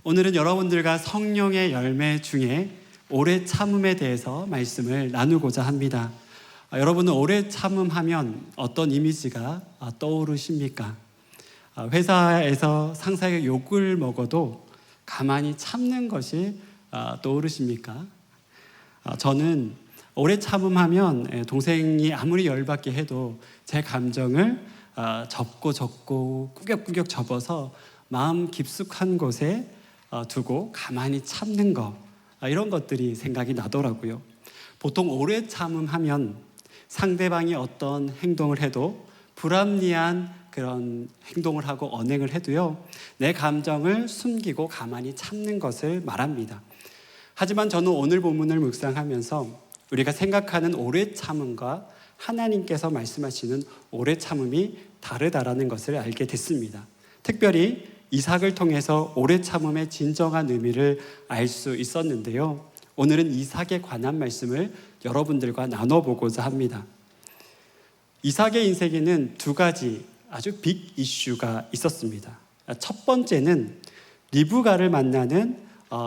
오늘은 여러분들과 성령의 열매 중에 오래 참음에 대해서 말씀을 나누고자 합니다. 여러분은 오래 참음하면 어떤 이미지가 떠오르십니까? 회사에서 상사에게 욕을 먹어도 가만히 참는 것이 떠오르십니까? 저는 오래 참음하면 동생이 아무리 열받게 해도 제 감정을 접고 꾸역꾸역 접어서 마음 깊숙한 곳에 두고 가만히 참는 것, 이런 것들이 생각이 나더라고요. 보통 오래 참음하면 상대방이 어떤 행동을 해도 불합리한 그런 행동을 하고 언행을 해도요, 내 감정을 숨기고 가만히 참는 것을 말합니다. 하지만 저는 오늘 본문을 묵상하면서 우리가 생각하는 오래 참음과 하나님께서 말씀하시는 오래 참음이 다르다라는 것을 알게 됐습니다. 특별히 이삭을 통해서 오래 참음의 진정한 의미를 알 수 있었는데요. 오늘은 이삭에 관한 말씀을 여러분들과 나눠보고자 합니다. 이삭의 인생에는 두 가지 아주 빅 이슈가 있었습니다. 첫 번째는 리브가를 만나는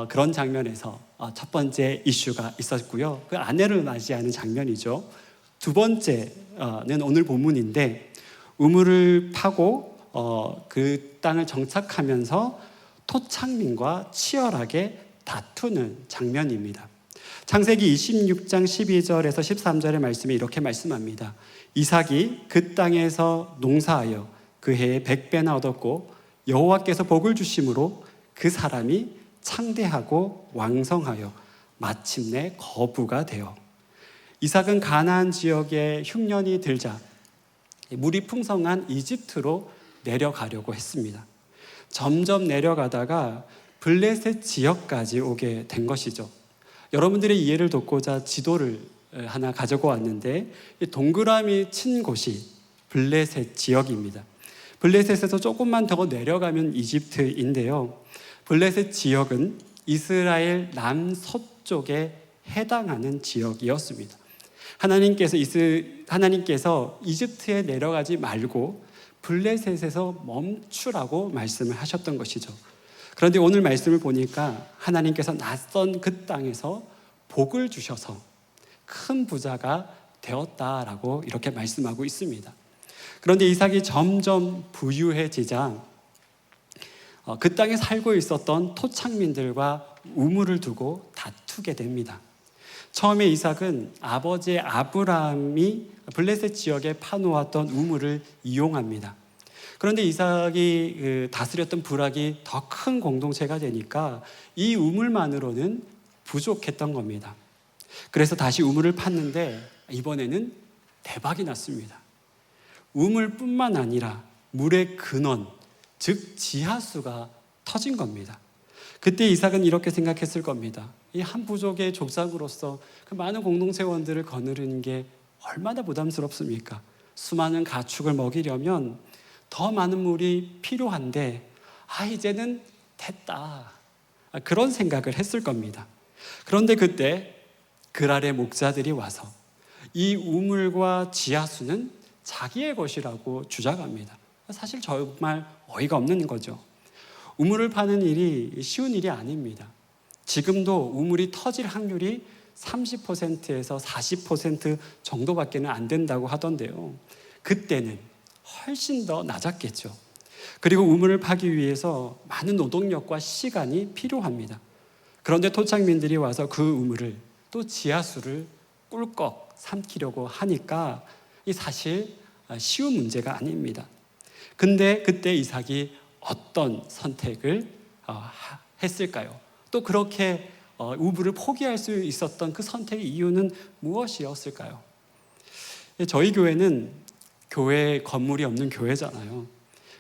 그런 장면에서 첫 번째 이슈가 있었고요. 그 아내를 맞이하는 장면이죠. 두 번째는 오늘 본문인데, 우물을 파고 그 땅을 정착하면서 토착민과 치열하게 다투는 장면입니다. 창세기 26장 12절에서 13절의 말씀이 이렇게 말씀합니다. 이삭이 그 땅에서 농사하여 그 해에 100배나 얻었고 여호와께서 복을 주심으로 그 사람이 창대하고 왕성하여 마침내 거부가 되어. 이삭은 가나안 지역에 흉년이 들자 물이 풍성한 이집트로 내려가려고 했습니다. 점점 내려가다가 블레셋 지역까지 오게 된 것이죠. 여러분들의 이해를 돕고자 지도를 하나 가지고 왔는데, 동그라미 친 곳이 블레셋 지역입니다. 블레셋에서 조금만 더 내려가면 이집트인데요. 블레셋 지역은 이스라엘 남서쪽에 해당하는 지역이었습니다. 하나님께서 이집트에 내려가지 말고 블레셋에서 멈추라고 말씀을 하셨던 것이죠. 그런데 오늘 말씀을 보니까 하나님께서 낯선 그 땅에서 복을 주셔서 큰 부자가 되었다라고 이렇게 말씀하고 있습니다. 그런데 이삭이 점점 부유해지자 그 땅에 살고 있었던 토착민들과 우물을 두고 다투게 됩니다. 처음에 이삭은 아버지 아브라함이 블레셋 지역에 파놓았던 우물을 이용합니다. 그런데 이삭이 다스렸던 부락이 더 큰 공동체가 되니까 이 우물만으로는 부족했던 겁니다. 그래서 다시 우물을 팠는데 이번에는 대박이 났습니다. 우물뿐만 아니라 물의 근원, 즉 지하수가 터진 겁니다. 그때 이삭은 이렇게 생각했을 겁니다. 이 한 부족의 족장으로서 그 많은 공동체원들을 거느리는 게 얼마나 부담스럽습니까? 수많은 가축을 먹이려면 더 많은 물이 필요한데 이제는 됐다, 그런 생각을 했을 겁니다. 그런데 그때 그랄의 목자들이 와서 이 우물과 지하수는 자기의 것이라고 주장합니다. 사실 정말 어이가 없는 거죠. 우물을 파는 일이 쉬운 일이 아닙니다. 지금도 우물이 터질 확률이 30%에서 40% 정도밖에는 안 된다고 하던데요. 그때는 훨씬 더 낮았겠죠. 그리고 우물을 파기 위해서 많은 노동력과 시간이 필요합니다. 그런데 토착민들이 와서 그 우물을 또 지하수를 꿀꺽 삼키려고 하니까 이 사실 쉬운 문제가 아닙니다. 근데 그때 이삭이 어떤 선택을 했을까요? 또 그렇게 우물을 포기할 수 있었던 그 선택의 이유는 무엇이었을까요? 저희 교회는 교회 건물이 없는 교회잖아요.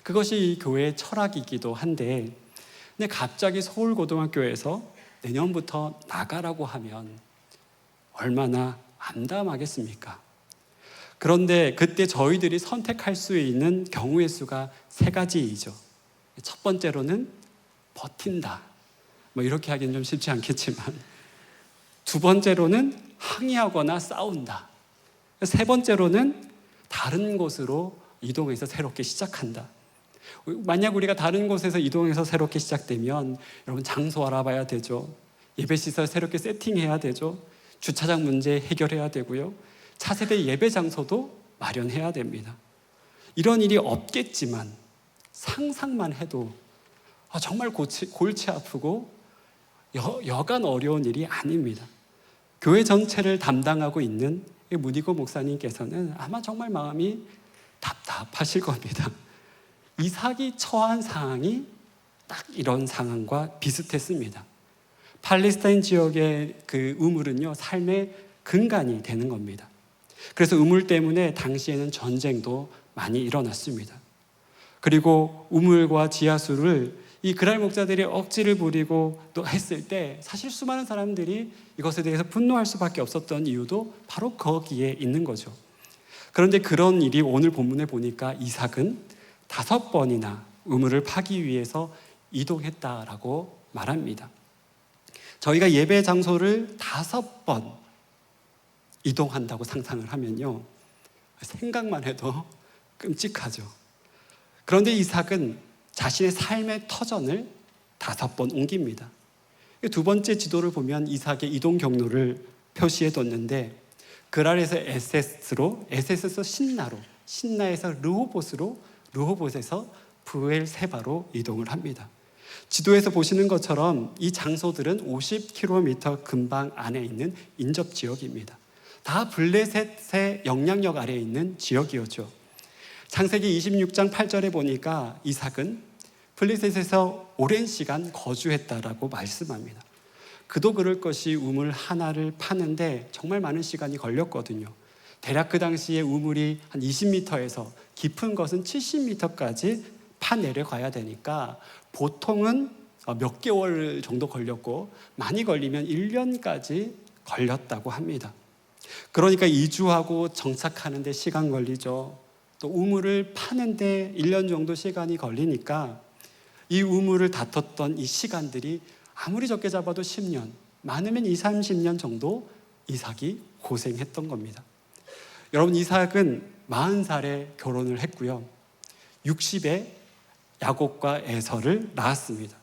그것이 이 교회의 철학이기도 한데, 근데 갑자기 서울고등학교에서 내년부터 나가라고 하면 얼마나 암담하겠습니까? 그런데 그때 저희들이 선택할 수 있는 경우의 수가 3가지이죠. 첫 번째로는 버틴다. 이렇게 하기는 좀 쉽지 않겠지만, 두 번째로는 항의하거나 싸운다. 세 번째로는 다른 곳으로 이동해서 새롭게 시작한다. 만약 우리가 다른 곳에서 이동해서 새롭게 시작되면 여러분 장소 알아봐야 되죠. 예배시설 새롭게 세팅해야 되죠. 주차장 문제 해결해야 되고요. 차세대 예배 장소도 마련해야 됩니다. 이런 일이 없겠지만 상상만 해도 정말 골치 아프고 여간 어려운 일이 아닙니다. 교회 전체를 담당하고 있는 문희고 목사님께서는 아마 정말 마음이 답답하실 겁니다. 이삭이 처한 상황이 딱 이런 상황과 비슷했습니다. 팔레스타인 지역의 그 우물은요, 삶의 근간이 되는 겁니다. 그래서 우물 때문에 당시에는 전쟁도 많이 일어났습니다. 그리고 우물과 지하수를 이 그랄 목자들이 억지를 부리고 또 했을 때 사실 수많은 사람들이 이것에 대해서 분노할 수밖에 없었던 이유도 바로 거기에 있는 거죠. 그런데 그런 일이 오늘 본문에 보니까 이삭은 5번이나 우물을 파기 위해서 이동했다라고 말합니다. 저희가 예배 장소를 5번 이동한다고 상상을 하면요, 생각만 해도 끔찍하죠. 그런데 이삭은 자신의 삶의 터전을 5번 옮깁니다. 두 번째 지도를 보면 이삭의 이동 경로를 표시해 뒀는데, 그랄에서 에셋에서 신나로, 신나에서 르호봇으로, 르호봇에서 브엘세바로 이동을 합니다. 지도에서 보시는 것처럼 이 장소들은 50km 근방 안에 있는 인접 지역입니다. 다 블레셋의 영향력 아래에 있는 지역이었죠. 창세기 26장 8절에 보니까 이삭은 블레셋에서 오랜 시간 거주했다라고 말씀합니다. 그도 그럴 것이 우물 하나를 파는데 정말 많은 시간이 걸렸거든요. 대략 그 당시에 우물이 한 20m에서 깊은 것은 70m까지 파내려가야 되니까 보통은 몇 개월 정도 걸렸고 많이 걸리면 1년까지 걸렸다고 합니다. 그러니까 이주하고 정착하는 데 시간 걸리죠. 또 우물을 파는데 1년 정도 시간이 걸리니까 이 우물을 다퉜던 이 시간들이 아무리 적게 잡아도 10년, 많으면 20-30년 정도 이삭이 고생했던 겁니다. 여러분, 이삭은 40살에 결혼을 했고요, 60에 야곱과 에서를 낳았습니다.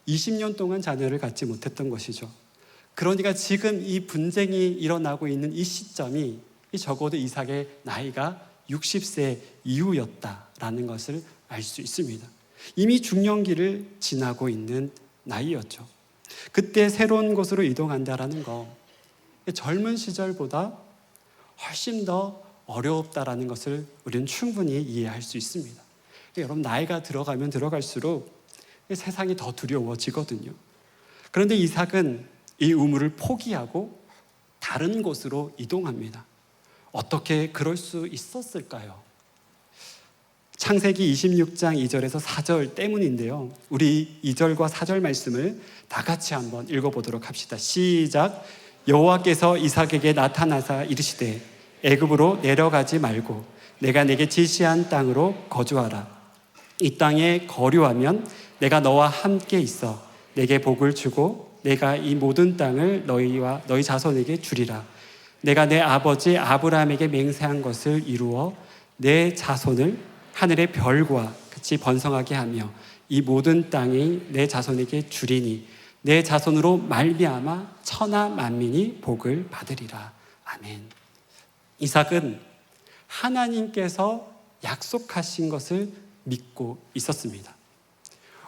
20년 동안 자녀를 갖지 못했던 것이죠. 그러니까 지금 이 분쟁이 일어나고 있는 이 시점이 적어도 이삭의 나이가 60세 이후였다라는 것을 알 수 있습니다. 이미 중년기를 지나고 있는 나이였죠. 그때 새로운 곳으로 이동한다라는 거, 젊은 시절보다 훨씬 더 어렵다라는 것을 우리는 충분히 이해할 수 있습니다. 여러분, 나이가 들어가면 들어갈수록 세상이 더 두려워지거든요. 그런데 이삭은 이 우물을 포기하고 다른 곳으로 이동합니다. 어떻게 그럴 수 있었을까요? 창세기 26장 2절에서 4절 때문인데요, 우리 2절과 4절 말씀을 다 같이 한번 읽어보도록 합시다. 시작. 여호와께서 이삭에게 나타나사 이르시되 애굽으로 내려가지 말고 내가 내게 지시한 땅으로 거주하라. 이 땅에 거류하면 내가 너와 함께 있어 내게 복을 주고 내가 이 모든 땅을 너희와 너희 자손에게 주리라. 내가 내 아버지 아브라함에게 맹세한 것을 이루어 내 자손을 하늘의 별과 같이 번성하게 하며 이 모든 땅이 내 자손에게 주리니 내 자손으로 말미암아 천하 만민이 복을 받으리라. 아멘. 이삭은 하나님께서 약속하신 것을 믿고 있었습니다.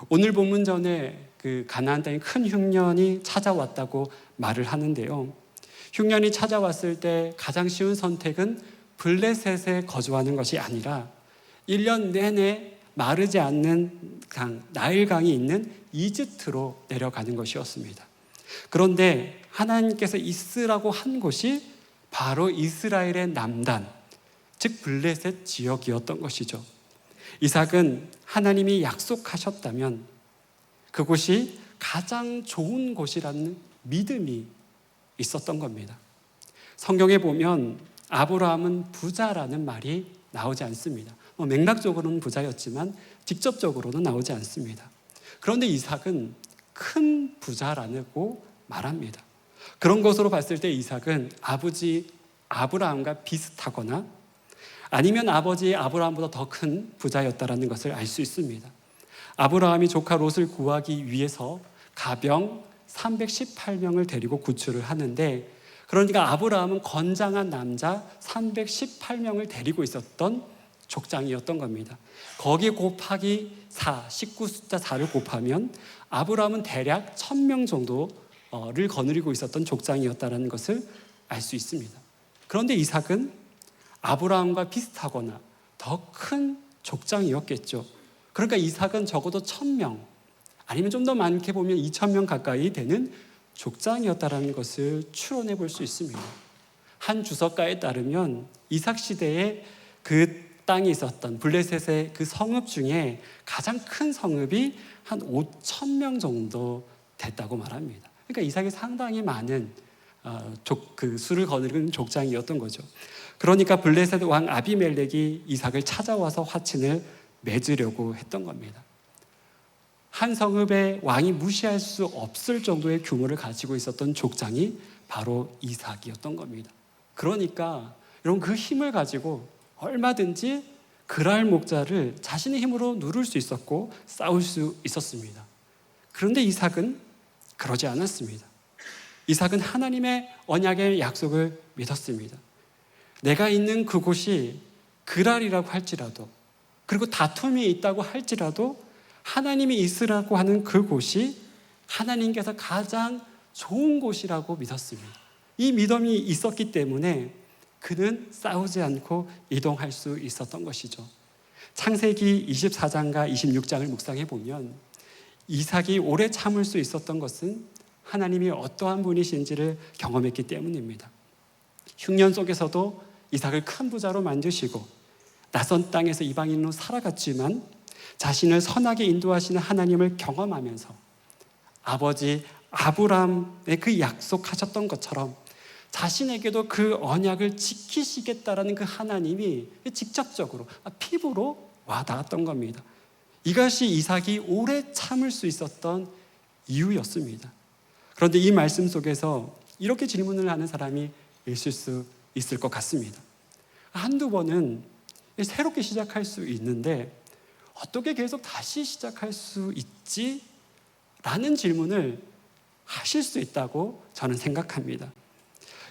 오늘 본문 전에 그 가나안 땅에 큰 흉년이 찾아왔다고 말을 하는데요, 흉년이 찾아왔을 때 가장 쉬운 선택은 블레셋에 거주하는 것이 아니라 1년 내내 마르지 않는 강, 나일강이 있는 이집트로 내려가는 것이었습니다. 그런데 하나님께서 있으라고 한 곳이 바로 이스라엘의 남단, 즉 블레셋 지역이었던 것이죠. 이삭은 하나님이 약속하셨다면 그곳이 가장 좋은 곳이라는 믿음이 있었던 겁니다. 성경에 보면 아브라함은 부자라는 말이 나오지 않습니다. 맥락적으로는 부자였지만 직접적으로는 나오지 않습니다. 그런데 이삭은 큰 부자라고 말합니다. 그런 것으로 봤을 때 이삭은 아버지 아브라함과 비슷하거나 아니면 아버지 아브라함보다 더 큰 부자였다라는 것을 알 수 있습니다. 아브라함이 조카 롯을 구하기 위해서 가병 318명을 데리고 구출을 하는데, 그러니까 아브라함은 건장한 남자 318명을 데리고 있었던 족장이었던 겁니다. 거기 곱하기 4, 19 숫자 4를 곱하면 아브라함은 대략 1000명 정도를 거느리고 있었던 족장이었다는 것을 알 수 있습니다. 그런데 이삭은 아브라함과 비슷하거나 더 큰 족장이었겠죠. 그러니까 이삭은 적어도 1000명, 아니면 좀 더 많게 보면 2000명 가까이 되는 족장이었다는 것을 추론해 볼 수 있습니다. 한 주석가에 따르면 이삭 시대에 그 땅에 있었던 블레셋의 그 성읍 중에 가장 큰 성읍이 한 5000명 정도 됐다고 말합니다. 그러니까 이삭이 상당히 많은 그 수를 거느리는 족장이었던 거죠. 그러니까 블레셋 왕 아비멜렉이 이삭을 찾아와서 화친을 맺으려고 했던 겁니다. 한 성읍의 왕이 무시할 수 없을 정도의 규모를 가지고 있었던 족장이 바로 이삭이었던 겁니다. 그러니까 여러분, 그 힘을 가지고 얼마든지 그랄 목자를 자신의 힘으로 누를 수 있었고 싸울 수 있었습니다. 그런데 이삭은 그러지 않았습니다. 이삭은 하나님의 언약의 약속을 믿었습니다. 내가 있는 그곳이 그랄이라고 할지라도, 그리고 다툼이 있다고 할지라도 하나님이 있으라고 하는 그곳이 하나님께서 가장 좋은 곳이라고 믿었습니다. 이 믿음이 있었기 때문에 그는 싸우지 않고 이동할 수 있었던 것이죠. 창세기 24장과 26장을 묵상해 보면 이삭이 오래 참을 수 있었던 것은 하나님이 어떠한 분이신지를 경험했기 때문입니다. 흉년 속에서도 이삭을 큰 부자로 만드시고 낯선 땅에서 이방인으로 살아갔지만 자신을 선하게 인도하시는 하나님을 경험하면서 아버지 아브라함의 그 약속하셨던 것처럼 자신에게도 그 언약을 지키시겠다라는 그 하나님이 직접적으로 피부로 와닿았던 겁니다. 이것이 이삭이 오래 참을 수 있었던 이유였습니다. 그런데 이 말씀 속에서 이렇게 질문을 하는 사람이 있을 수 있을 것 같습니다. 한두 번은 새롭게 시작할 수 있는데 어떻게 계속 다시 시작할 수 있지? 라는 질문을 하실 수 있다고 저는 생각합니다.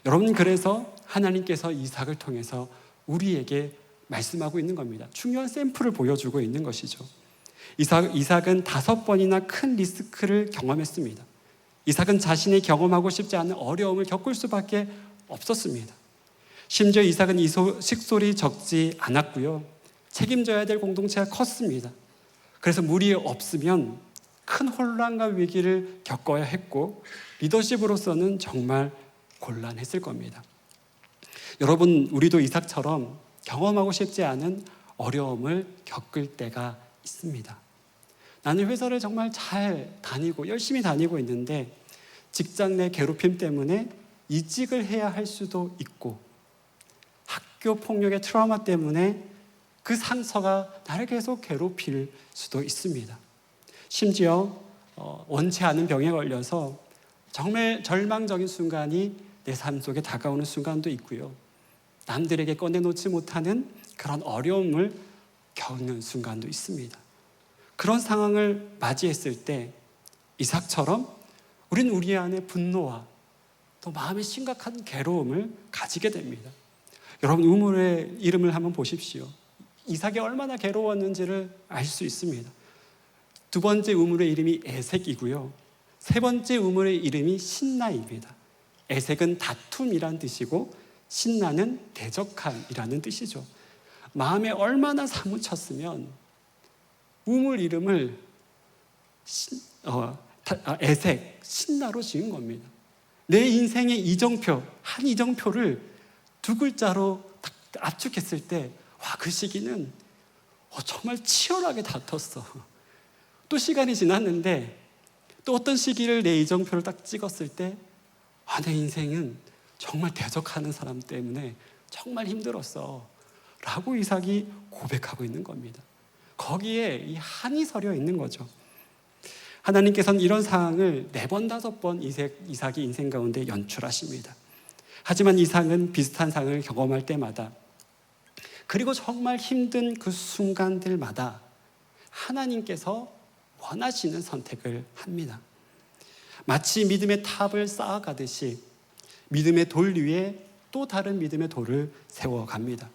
여러분, 그래서 하나님께서 이삭을 통해서 우리에게 말씀하고 있는 겁니다. 중요한 샘플을 보여주고 있는 것이죠. 이삭은 5번이나 큰 리스크를 경험했습니다. 이삭은 자신이 경험하고 싶지 않은 어려움을 겪을 수밖에 없었습니다. 심지어 이삭은 식솔이 적지 않았고요. 책임져야 될 공동체가 컸습니다. 그래서 무리 없으면 큰 혼란과 위기를 겪어야 했고 리더십으로서는 정말 곤란했을 겁니다. 여러분, 우리도 이삭처럼 경험하고 싶지 않은 어려움을 겪을 때가 있습니다. 나는 회사를 정말 잘 다니고 열심히 다니고 있는데 직장 내 괴롭힘 때문에 이직을 해야 할 수도 있고, 학교 폭력의 트라우마 때문에 그 상처가 나를 계속 괴롭힐 수도 있습니다. 심지어 원치 않은 병에 걸려서 정말 절망적인 순간이 내 삶 속에 다가오는 순간도 있고요. 남들에게 꺼내놓지 못하는 그런 어려움을 겪는 순간도 있습니다. 그런 상황을 맞이했을 때 이삭처럼 우리는 우리 안에 분노와 또 마음의 심각한 괴로움을 가지게 됩니다. 여러분, 우물의 이름을 한번 보십시오. 이삭이 얼마나 괴로웠는지를 알 수 있습니다. 두 번째 우물의 이름이 에색이고요. 세 번째 우물의 이름이 신나입니다. 에색은 다툼이란 뜻이고 신나는 대적함이라는 뜻이죠. 마음에 얼마나 사무쳤으면 우물 이름을 에색, 신나로 지은 겁니다. 내 인생의 이정표, 한 이정표를 두 글자로 딱 압축했을 때, 와, 그 시기는 정말 치열하게 다퉜어. 또 시간이 지났는데 또 어떤 시기를 내 이정표를 딱 찍었을 때, 내 인생은 정말 대적하는 사람 때문에 정말 힘들었어 라고 이삭이 고백하고 있는 겁니다. 거기에 이 한이 서려 있는 거죠. 하나님께서는 이런 상황을 4번, 5번 이삭이 인생 가운데 연출하십니다. 하지만 이삭은 비슷한 상황을 경험할 때마다 그리고 정말 힘든 그 순간들마다 하나님께서 원하시는 선택을 합니다. 마치 믿음의 탑을 쌓아가듯이 믿음의 돌 위에 또 다른 믿음의 돌을 세워갑니다.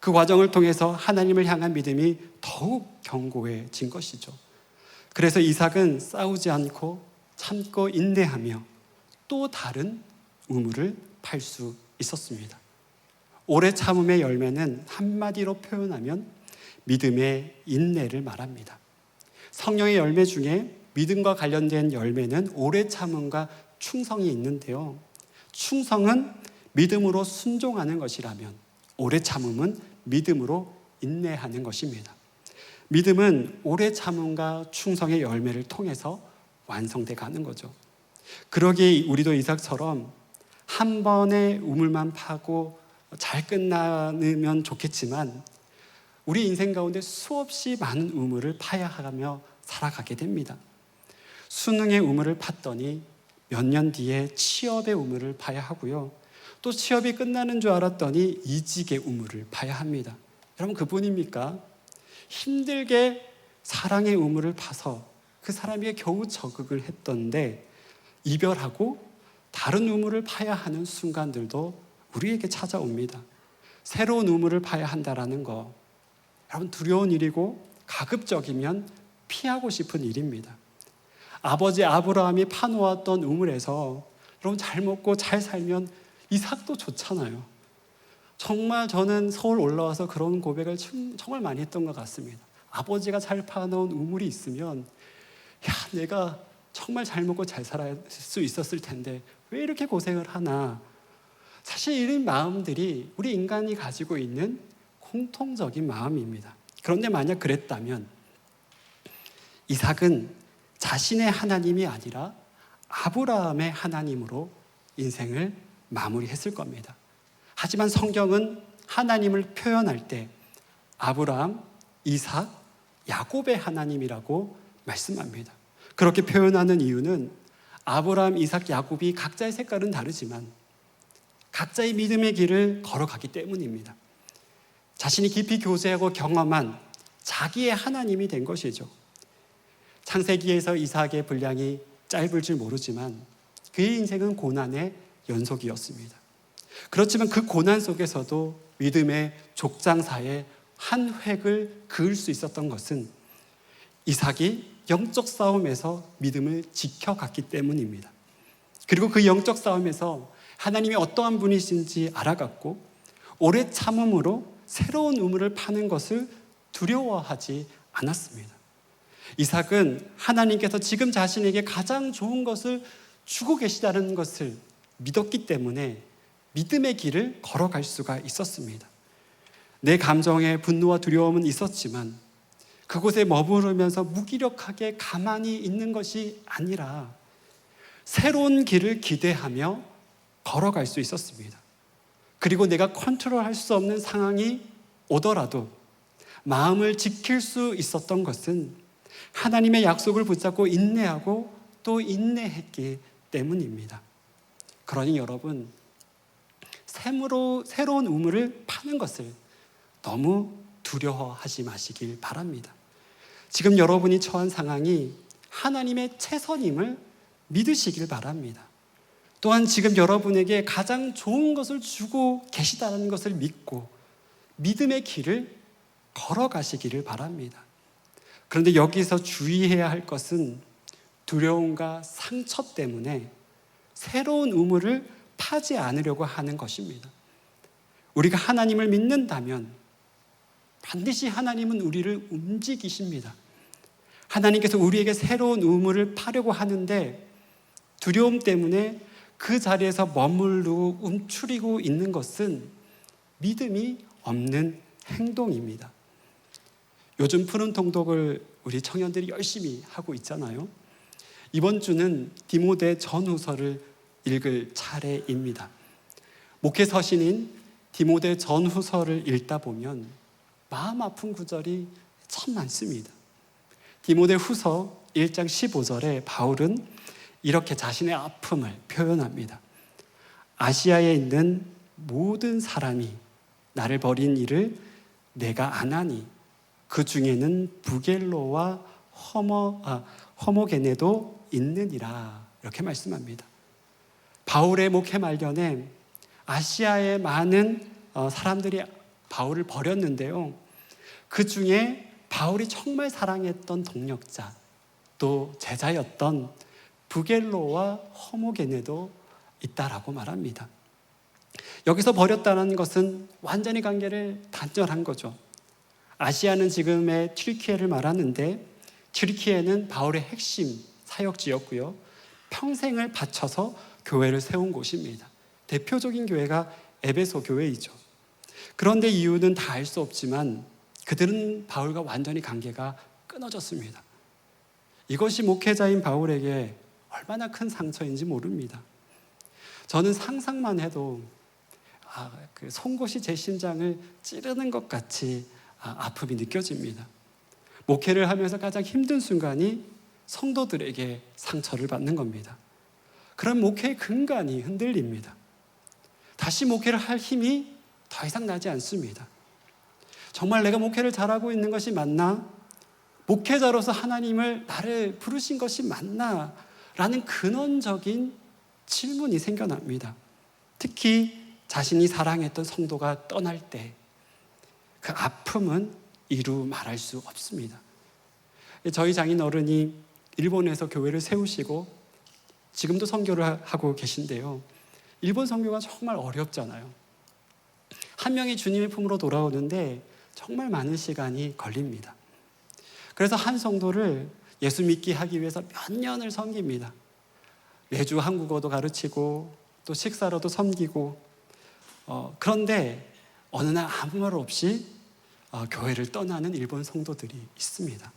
그 과정을 통해서 하나님을 향한 믿음이 더욱 견고해진 것이죠. 그래서 이삭은 싸우지 않고 참고 인내하며 또 다른 우물을 팔 수 있었습니다. 오래 참음의 열매는 한마디로 표현하면 믿음의 인내를 말합니다. 성령의 열매 중에 믿음과 관련된 열매는 오래 참음과 충성이 있는데요. 충성은 믿음으로 순종하는 것이라면 오래 참음은 믿음으로 인내하는 것입니다. 믿음은 오래 참음과 충성의 열매를 통해서 완성돼 가는 거죠. 그러기에 우리도 이삭처럼 한 번의 우물만 파고 잘 끝나면 좋겠지만 우리 인생 가운데 수없이 많은 우물을 파야 하며 살아가게 됩니다. 수능의 우물을 팠더니 몇 년 뒤에 취업의 우물을 파야 하고요. 또 취업이 끝나는 줄 알았더니 이직의 우물을 파야 합니다. 여러분 그뿐입니까? 힘들게 사랑의 우물을 파서 그 사람에게 겨우 적응을 했던데 이별하고 다른 우물을 파야 하는 순간들도 우리에게 찾아옵니다. 새로운 우물을 파야 한다는 거 여러분 두려운 일이고 가급적이면 피하고 싶은 일입니다. 아버지 아브라함이 파놓았던 우물에서 여러분 잘 먹고 잘 살면 이삭도 좋잖아요. 정말 저는 서울 올라와서 그런 고백을 정말 많이 했던 것 같습니다. 아버지가 잘 파놓은 우물이 있으면 내가 정말 잘 먹고 잘 살 수 있었을 텐데 왜 이렇게 고생을 하나. 사실 이런 마음들이 우리 인간이 가지고 있는 공통적인 마음입니다. 그런데 만약 그랬다면 이삭은 자신의 하나님이 아니라 아브라함의 하나님으로 인생을 마무리했을 겁니다. 하지만 성경은 하나님을 표현할 때 아브라함, 이삭, 야곱의 하나님이라고 말씀합니다. 그렇게 표현하는 이유는 아브라함, 이삭, 야곱이 각자의 색깔은 다르지만 각자의 믿음의 길을 걸어가기 때문입니다. 자신이 깊이 교제하고 경험한 자기의 하나님이 된 것이죠. 창세기에서 이삭의 분량이 짧을 줄 모르지만 그의 인생은 고난의 연속이었습니다. 그렇지만 그 고난 속에서도 믿음의 족장사에 한 획을 그을 수 있었던 것은 이삭이 영적 싸움에서 믿음을 지켜갔기 때문입니다. 그리고 그 영적 싸움에서 하나님이 어떠한 분이신지 알아갔고 오래 참음으로 새로운 우물을 파는 것을 두려워하지 않았습니다. 이삭은 하나님께서 지금 자신에게 가장 좋은 것을 주고 계시다는 것을 믿었기 때문에 믿음의 길을 걸어갈 수가 있었습니다. 내 감정에 분노와 두려움은 있었지만 그곳에 머무르면서 무기력하게 가만히 있는 것이 아니라 새로운 길을 기대하며 걸어갈 수 있었습니다. 그리고 내가 컨트롤할 수 없는 상황이 오더라도 마음을 지킬 수 있었던 것은 하나님의 약속을 붙잡고 인내하고 또 인내했기 때문입니다. 그러니 여러분, 새로운 우물을 파는 것을 너무 두려워하지 마시길 바랍니다. 지금 여러분이 처한 상황이 하나님의 최선임을 믿으시길 바랍니다. 또한 지금 여러분에게 가장 좋은 것을 주고 계시다는 것을 믿고 믿음의 길을 걸어가시기를 바랍니다. 그런데 여기서 주의해야 할 것은 두려움과 상처 때문에 새로운 우물을 파지 않으려고 하는 것입니다. 우리가 하나님을 믿는다면 반드시 하나님은 우리를 움직이십니다. 하나님께서 우리에게 새로운 우물을 파려고 하는데 두려움 때문에 그 자리에서 머무르고 움츠리고 있는 것은 믿음이 없는 행동입니다. 요즘 푸른 통독을 우리 청년들이 열심히 하고 있잖아요. 이번 주는 디모데 전후서를 읽을 차례입니다. 목회 서신인 디모데 전후서를 읽다 보면 마음 아픈 구절이 참 많습니다. 디모데 후서 1장 15절에 바울은 이렇게 자신의 아픔을 표현합니다. 아시아에 있는 모든 사람이 나를 버린 일을 내가 아나니 그 중에는 부겔로와 허모게네도 있느니라. 이렇게 말씀합니다. 바울의 목회 말년에 아시아의 많은 사람들이 바울을 버렸는데요, 그 중에 바울이 정말 사랑했던 동역자, 또 제자였던 부겔로와 허모게네도 있다라고 말합니다. 여기서 버렸다는 것은 완전히 관계를 단절한 거죠. 아시아는 지금의 튀르키예를 말하는데, 튀르키예는 바울의 핵심 사역지였고요, 평생을 바쳐서 교회를 세운 곳입니다. 대표적인 교회가 에베소 교회이죠. 그런데 이유는 다 알 수 없지만 그들은 바울과 완전히 관계가 끊어졌습니다. 이것이 목회자인 바울에게 얼마나 큰 상처인지 모릅니다. 저는 상상만 해도 그 송곳이 제 심장을 찌르는 것 같이 아픔이 느껴집니다. 목회를 하면서 가장 힘든 순간이 성도들에게 상처를 받는 겁니다. 그럼 목회의 근간이 흔들립니다. 다시 목회를 할 힘이 더 이상 나지 않습니다. 정말 내가 목회를 잘하고 있는 것이 맞나? 목회자로서 하나님을 나를 부르신 것이 맞나? 라는 근원적인 질문이 생겨납니다. 특히 자신이 사랑했던 성도가 떠날 때 그 아픔은 이루 말할 수 없습니다. 저희 장인 어른이 일본에서 교회를 세우시고 지금도 선교를 하고 계신데요, 일본 선교가 정말 어렵잖아요. 한 명이 주님의 품으로 돌아오는데 정말 많은 시간이 걸립니다. 그래서 한 성도를 예수 믿게 하기 위해서 몇 년을 섬깁니다. 매주 한국어도 가르치고 또 식사로도 섬기고, 그런데 어느 날 아무 말 없이 교회를 떠나는 일본 성도들이 있습니다.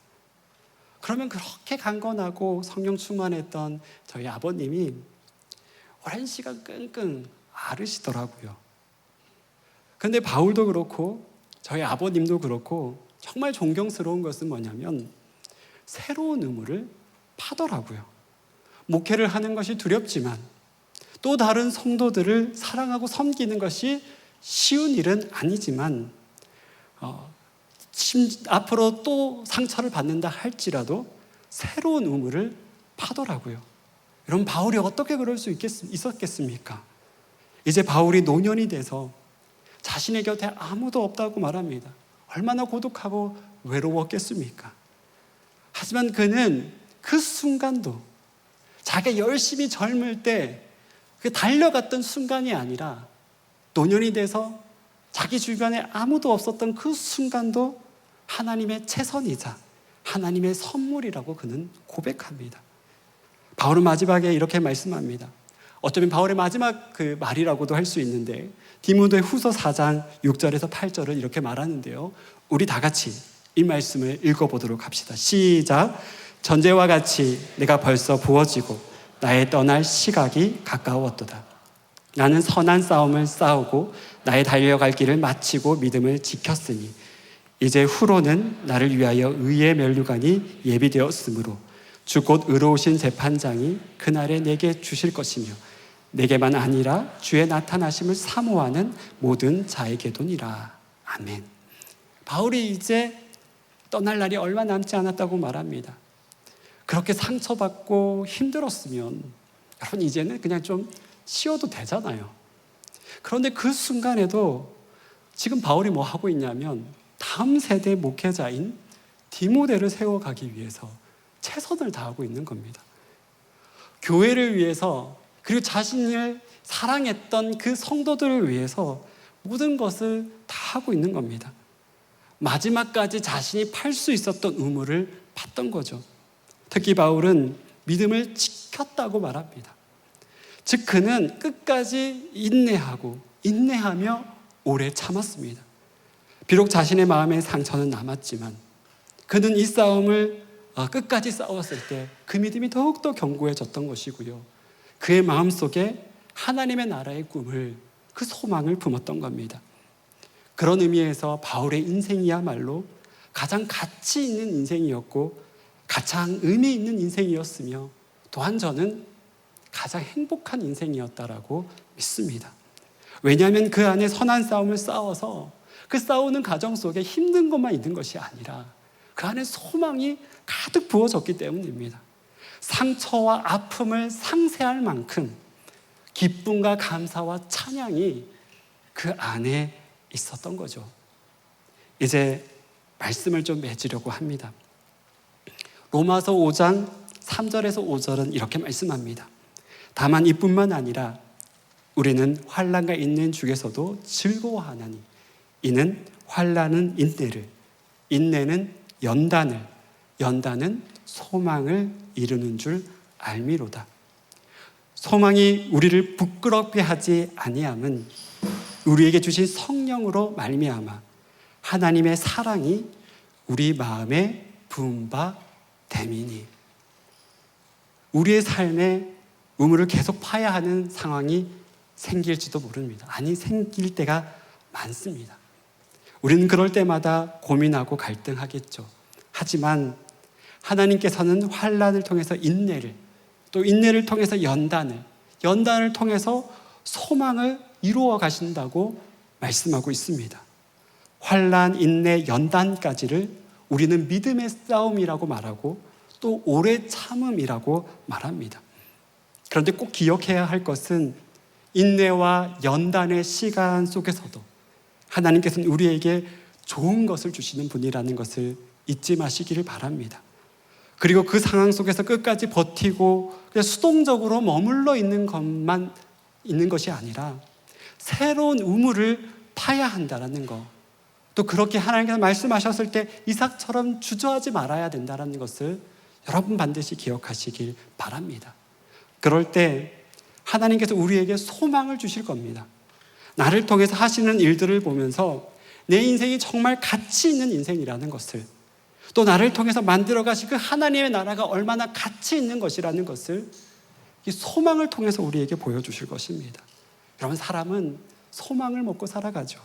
그러면 그렇게 강건하고 성령 충만했던 저희 아버님이 오랜 시간 끙끙 앓으시더라고요. 그런데 바울도 그렇고 저희 아버님도 그렇고 정말 존경스러운 것은 뭐냐면 새로운 의무를 파더라고요. 목회를 하는 것이 두렵지만 또 다른 성도들을 사랑하고 섬기는 것이 쉬운 일은 아니지만 앞으로 또 상처를 받는다 할지라도 새로운 의무를 파더라고요. 여러분, 바울이 어떻게 그럴 수 있었겠습니까? 이제 바울이 노년이 돼서 자신의 곁에 아무도 없다고 말합니다. 얼마나 고독하고 외로웠겠습니까? 하지만 그는 그 순간도 자기가 열심히 젊을 때 그 달려갔던 순간이 아니라 노년이 돼서 자기 주변에 아무도 없었던 그 순간도 하나님의 최선이자 하나님의 선물이라고 그는 고백합니다. 바울은 마지막에 이렇게 말씀합니다. 어쩌면 바울의 마지막 그 말이라고도 할 수 있는데, 디모데 후서 4장 6절에서 8절을 이렇게 말하는데요, 우리 다 같이 이 말씀을 읽어보도록 합시다. 시작. 전제와 같이 내가 벌써 부어지고 나의 떠날 시각이 가까웠도다. 나는 선한 싸움을 싸우고 나의 달려갈 길을 마치고 믿음을 지켰으니 이제 후로는 나를 위하여 의의 면류관이 예비되었으므로 주 곧 의로우신 재판장이 그날에 내게 주실 것이며 내게만 아니라 주의 나타나심을 사모하는 모든 자에게도니라. 아멘. 바울이 이제 떠날 날이 얼마 남지 않았다고 말합니다. 그렇게 상처받고 힘들었으면 여러분 이제는 그냥 좀 쉬어도 되잖아요. 그런데 그 순간에도 지금 바울이 뭐 하고 있냐면 다음 세대 목회자인 디모데를 세워가기 위해서 최선을 다하고 있는 겁니다. 교회를 위해서, 그리고 자신을 사랑했던 그 성도들을 위해서 모든 것을 다 하고 있는 겁니다. 마지막까지 자신이 팔 수 있었던 의무를 받던 거죠. 특히 바울은 믿음을 지켰다고 말합니다. 즉 그는 끝까지 인내하며 오래 참았습니다. 비록 자신의 마음에 상처는 남았지만 그는 이 싸움을 끝까지 싸웠을 때 그 믿음이 더욱더 견고해졌던 것이고요, 그의 마음속에 하나님의 나라의 꿈을, 그 소망을 품었던 겁니다. 그런 의미에서 바울의 인생이야말로 가장 가치 있는 인생이었고 가장 의미 있는 인생이었으며 또한 저는 가장 행복한 인생이었다라고 믿습니다. 왜냐하면 그 안에 선한 싸움을 싸워서 그 싸우는 과정 속에 힘든 것만 있는 것이 아니라 그 안에 소망이 가득 부어졌기 때문입니다. 상처와 아픔을 상쇄할 만큼 기쁨과 감사와 찬양이 그 안에 있었던 거죠. 이제 말씀을 좀 맺으려고 합니다. 로마서 5장 3절에서 5절은 이렇게 말씀합니다. 다만 이뿐만 아니라 우리는 환난과 있는 중에서도 즐거워하나니 이는 환난은 인내를, 인내는 연단을, 연단은 소망을 이루는 줄 알미로다. 소망이 우리를 부끄럽게 하지 아니함은 우리에게 주신 성령으로 말미암아 하나님의 사랑이 우리 마음에 부은 바 됨이니. 우리의 삶에 우물을 계속 파야 하는 상황이 생길지도 모릅니다. 아니, 생길 때가 많습니다. 우리는 그럴 때마다 고민하고 갈등하겠죠. 하지만 하나님께서는 환난을 통해서 인내를, 또 인내를 통해서 연단을, 연단을 통해서 소망을 이루어 가신다고 말씀하고 있습니다. 환난, 인내, 연단까지를 우리는 믿음의 싸움이라고 말하고 또 오래 참음이라고 말합니다. 그런데 꼭 기억해야 할 것은 인내와 연단의 시간 속에서도 하나님께서는 우리에게 좋은 것을 주시는 분이라는 것을 잊지 마시기를 바랍니다. 그리고 그 상황 속에서 끝까지 버티고 그냥 수동적으로 머물러 있는 것만 있는 것이 아니라 새로운 우물을 파야 한다는 것, 또 그렇게 하나님께서 말씀하셨을 때 이삭처럼 주저하지 말아야 된다는 것을 여러분 반드시 기억하시길 바랍니다. 그럴 때 하나님께서 우리에게 소망을 주실 겁니다. 나를 통해서 하시는 일들을 보면서 내 인생이 정말 가치 있는 인생이라는 것을, 또 나를 통해서 만들어 가신 그 하나님의 나라가 얼마나 가치 있는 것이라는 것을 이 소망을 통해서 우리에게 보여주실 것입니다. 여러분, 사람은 소망을 먹고 살아가죠.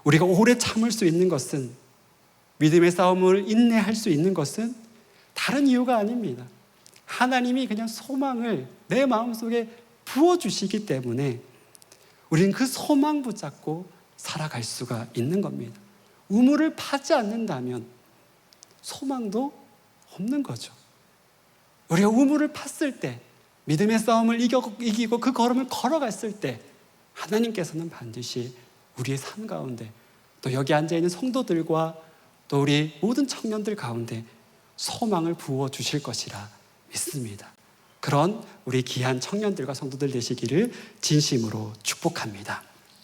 우리가 오래 참을 수 있는 것은, 믿음의 싸움을 인내할 수 있는 것은 다른 이유가 아닙니다. 하나님이 그냥 소망을 내 마음속에 부어주시기 때문에 우리는 그 소망 붙잡고 살아갈 수가 있는 겁니다. 우물을 파지 않는다면 소망도 없는 거죠. 우리가 우물을 팠을 때, 믿음의 싸움을 이기고 그 걸음을 걸어갔을 때 하나님께서는 반드시 우리의 삶 가운데, 또 여기 앉아있는 성도들과 또 우리 모든 청년들 가운데 소망을 부어주실 것이라 믿습니다. 그런 우리 귀한 청년들과 성도들 되시기를 진심으로 축복합니다.